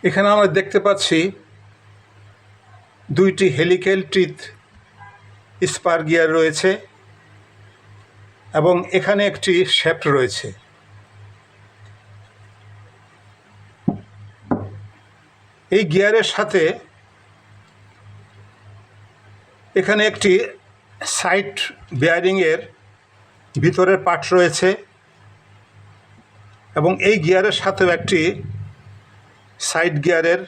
এখানে আমরা দেখতে পাচ্ছি দুইটি হেলিক্যাল টিথ স্পার গিয়ার রয়েছে এবং এখানে একটি শ্যাফট রয়েছে। এই গিয়ারের সাথে এখানে একটি সাইড বেয়ারিংয়ের ভিতরের পার্ট রয়েছে এবং এই গিয়ারের সাথেও একটি সাইড গিয়ারের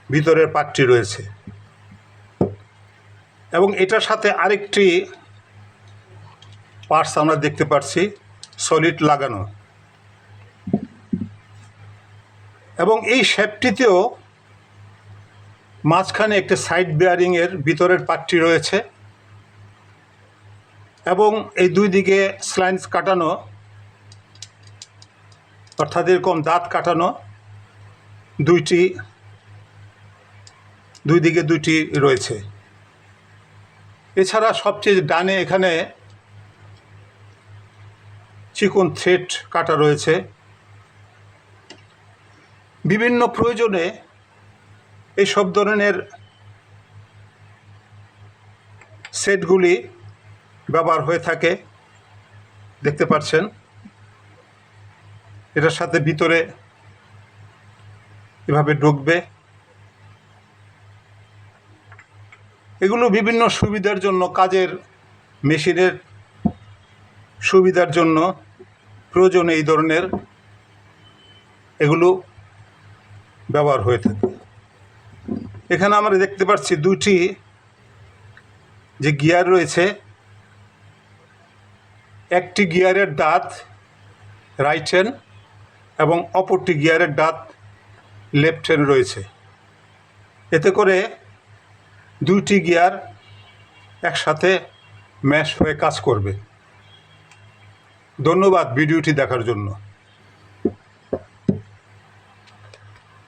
ভিতরের পার্টটি রয়েছে এবং এটার সাথে আরেকটি পার্টস আমরা দেখতে পাচ্ছি সলিড লাগানো এবং এই শ্যাফটটিতেও মাঝখানে একটি সাইড বেয়ারিংয়ের ভিতরের পার্টটি রয়েছে এবং এই দুই দিকে স্লাইন্স কাটানো, অর্থাৎ এরকম দাঁত কাটানো দুই দিকে দুইটি রয়েছে। এছাড়া সবচেয়ে ডানে এখানে চিকন থ্রেড কাটা রয়েছে। বিভিন্ন প্রয়োজনে এই সব ধরনের সেটগুলি ব্যবহার হয়ে থাকে। দেখতে পাচ্ছেন এটার সাথে ভিতরে এভাবে ঢুকবে। এগুলো বিভিন্ন সুবিধার জন্য, কাজের মেশিনের সুবিধার জন্য প্রয়োজনে এই ধরনের এগুলো ব্যবহার হয়ে থাকে। এখানে আমরা দেখতে পাচ্ছি দুইটি যে গিয়ার রয়েছে, একটি গিয়ারের দাঁত রাইট হ্যান্ড এবং অপরটি গিয়ারের দাঁত লেফট হ্যান্ড রয়েছে। এতে করে দুইটি গিয়ার একসাথে ম্যাশ হয়ে কাজ করবে। ধন্যবাদ ভিডিওটি দেখার জন্য।